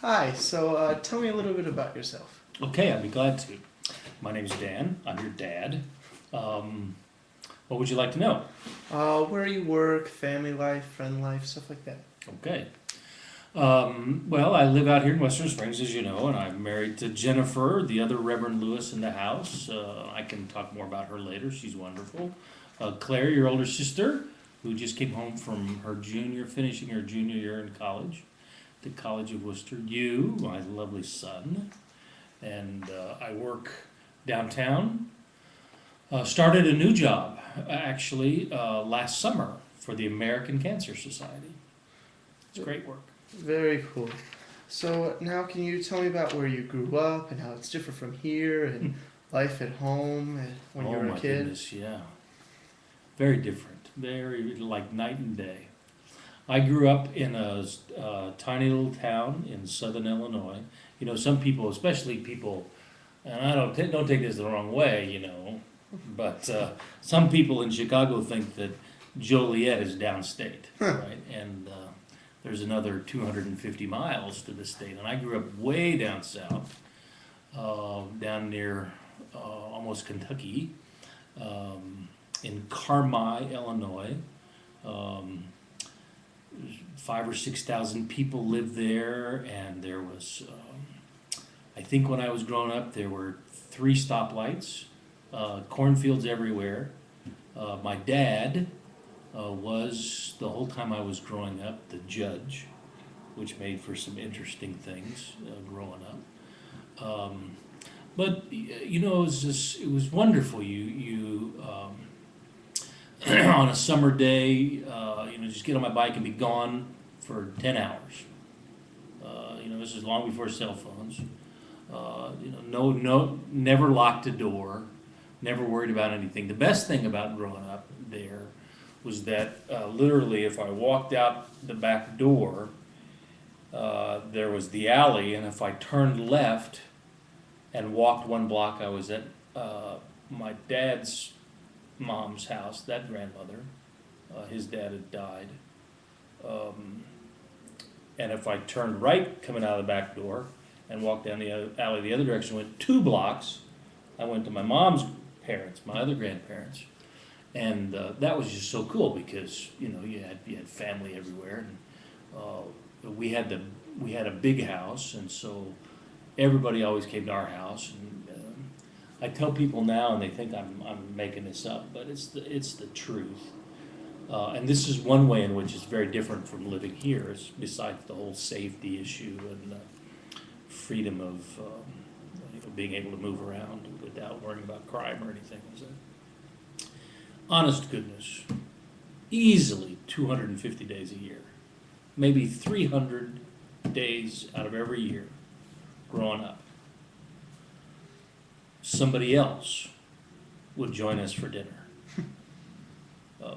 Hi, so tell me a little bit about yourself. Okay, I'd be glad to. My name's Dan. I'm your dad. Um, what would you like to know? Where you work, family life, friend life, stuff like that. Okay. Well, I live out here in Western Springs, as you know, and I'm married to Jennifer, the other Reverend Lewis in the house. I can talk more about her later. She's wonderful. Claire, your older sister, who just came home from finishing her junior year in college, the College of Worcester. You, my lovely son, and I work downtown. Started a new job actually last summer for the American Cancer Society. It's great work. Very cool. So now can you tell me about where you grew up and how it's different from here and life at home and when you Oh were a my kid? goodness, yeah. Very different. Very like night and day. I grew up in a tiny little town in southern Illinois. You know, some people, especially people, and I don't take this the wrong way, but some people in Chicago think that Joliet is downstate, right? And there's another 250 miles to the state. And I grew up way down south, down near almost Kentucky, in Carmi, Illinois. Um, 5 or 6 thousand people lived there, and there was, I think when I was growing up, there were 3 stoplights, cornfields everywhere. My dad was, the whole time I was growing up, the judge, which made for some interesting things growing up. It was wonderful. On a summer day, just get on my bike and be gone for 10 hours. This is long before cell phones. Never locked a door, never worried about anything. The best thing about growing up there was that literally, if I walked out the back door, there was the alley, and if I turned left and walked 1 block, I was at my dad's mom's house, that grandmother. His dad had died. And if I turned right coming out of the back door and walked down the alley the other direction, went 2 blocks, I went to my mom's parents, my other grandparents. And that was just so cool because you had family everywhere, and we had a big house, and so everybody always came to our house. And I tell people now, and they think I'm making this up, but it's the truth. And this is one way in which it's very different from living here, is besides the whole safety issue and freedom of being able to move around without worrying about crime or anything. Is that honest goodness, easily 250 days a year, maybe 300 days out of every year growing up, somebody else would join us for dinner.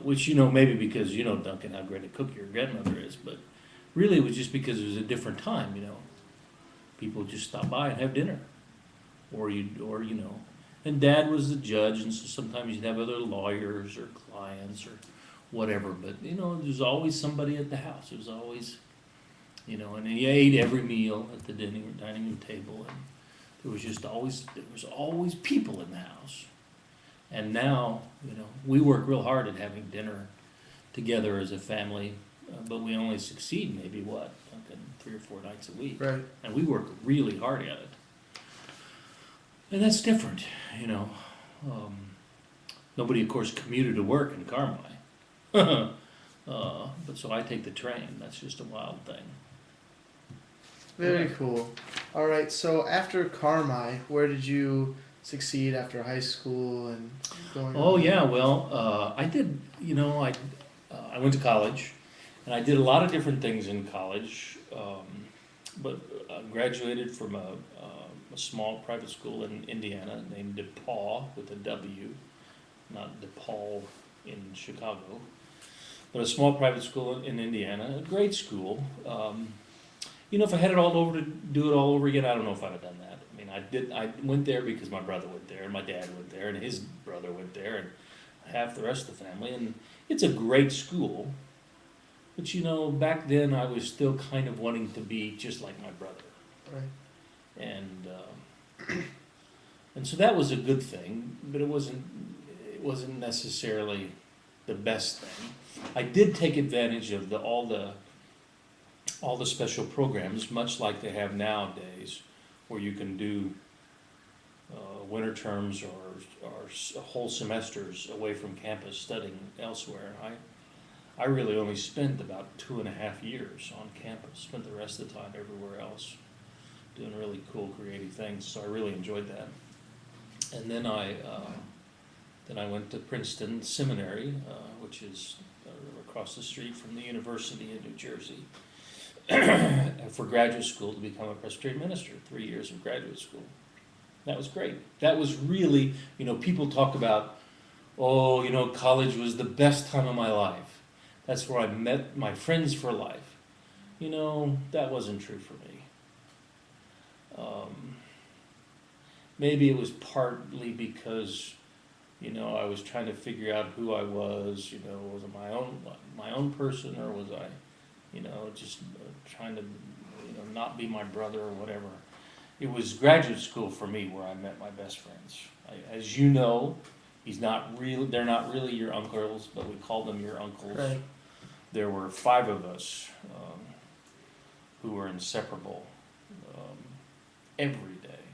Which, maybe because Duncan, how great a cook your grandmother is, but really it was just because it was a different time, People would just stop by and have dinner. And Dad was the judge, and so sometimes you'd have other lawyers or clients or whatever, but, there's always somebody at the house. It was always, and he ate every meal at the dining room table, and there was always people in the house. And now, we work real hard at having dinner together as a family, but we only succeed maybe, like 3 or 4 nights a week. Right. And we work really hard at it. And that's different, Nobody, of course, commuted to work in Carmi. But so I take the train. That's just a wild thing. Very cool. All right, so after Carmi, where did you succeed after high school and going Oh on? yeah, well, I did. I went to college, and I did a lot of different things in college. But graduated from a small private school in Indiana named DePaul with a W, not DePaul in Chicago, but a small private school in Indiana, a great school. If I had it all over to do it all over again, I don't know if I'd have done that. I mean, I went there because my brother went there, and my dad went there, and his brother went there, and half the rest of the family. And it's a great school. But you know, back then I was still kind of wanting to be just like my brother. Right. And so that was a good thing, but it wasn't necessarily the best thing. I did take advantage of all the special programs, much like they have nowadays, where you can do winter terms or whole semesters away from campus studying elsewhere. I really only spent about 2.5 years on campus, spent the rest of the time everywhere else, doing really cool, creative things, so I really enjoyed that. And then I went to Princeton Seminary, which is across the street from the University in New Jersey, for graduate school to become a Presbyterian minister, 3 years of graduate school. That was great. That was really, people talk about, oh, college was the best time of my life. That's where I met my friends for life. That wasn't true for me. Maybe it was partly because, I was trying to figure out who I was. Was it my own person, or was I, just trying to, not be my brother or whatever. It was graduate school for me where I met my best friends. As you know, they're not really your uncles, but we call them your uncles. Right. There were 5 of us who were inseparable every day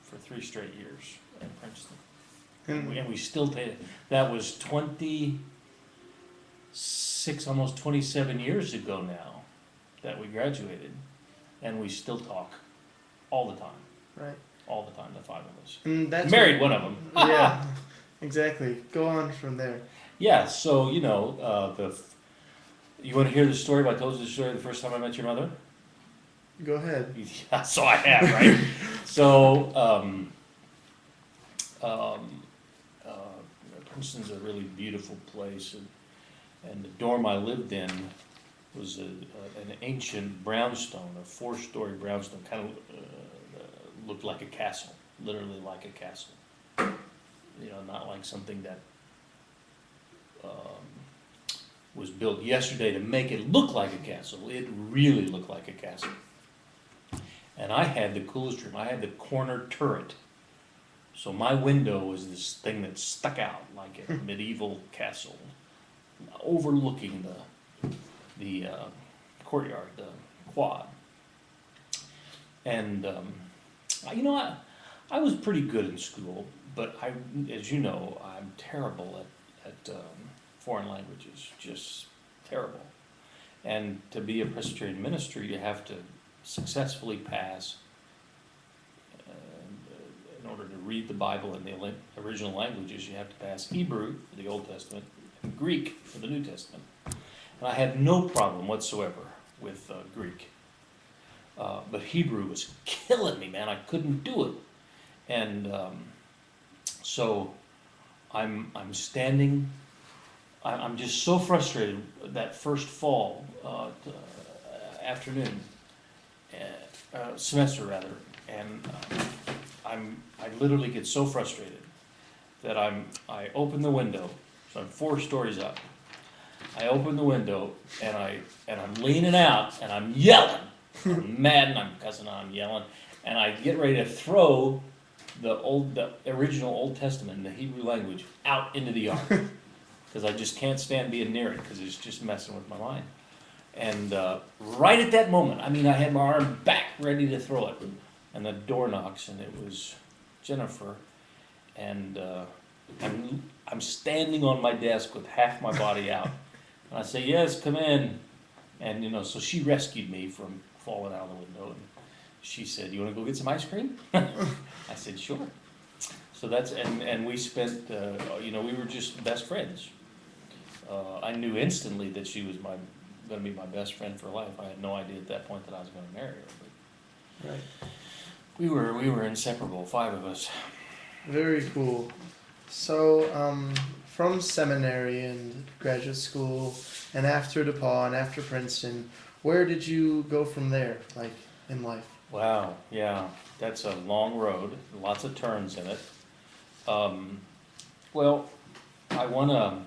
for 3 straight years at Princeton. And we still did it. That was 26, almost 27 years ago now that we graduated, and we still talk all the time. Right. All the time, the 5 of us. And that's Married one of them. Yeah, exactly. Go on from there. Yeah, so, you want to hear the story about, I told you the story the first time I met your mother? Go ahead. Yeah, so I have, right? So, Princeton's a really beautiful place, and the dorm I lived in was an ancient brownstone, a 4-story brownstone, kind of looked like a castle, literally like a castle. Not like something that was built yesterday to make it look like a castle. It really looked like a castle. And I had the coolest room. I had the corner turret. So my window was this thing that stuck out like a medieval castle, overlooking the courtyard, the quad. And I was pretty good in school, but as you know, I'm terrible at foreign languages, just terrible. And to be a Presbyterian minister, you have to successfully pass, in order to read the Bible in the original languages, you have to pass Hebrew for the Old Testament and Greek for the New Testament. And I had no problem whatsoever with Greek. But Hebrew was killing me, man. I couldn't do it. And so I'm standing, I'm just so frustrated that first fall afternoon, semester rather, and I literally get so frustrated that I open the window, so I'm 4 stories up. I open the window and I'm leaning out and I'm yelling. I'm mad and I'm cussing, I'm yelling, and I get ready to throw the original Old Testament in the Hebrew language out into the yard because I just can't stand being near it because it's just messing with my mind. And right at that moment, I had my arm back ready to throw it, and the door knocks, and it was Jennifer, and I'm standing on my desk with half my body out, and I say, "Yes, come in," and so she rescued me from falling out of the window, and she said, "You want to go get some ice cream?" I said, "Sure." So that's and we spent, we were just best friends. I knew instantly that she was going to be my best friend for life. I had no idea at that point that I was going to marry her. But Right. We were inseparable, 5 of us. Very cool. So, from seminary and graduate school, and after DePaul and after Princeton, where did you go from there, like in life? Wow, yeah, that's a long road, lots of turns in it. Well, I want to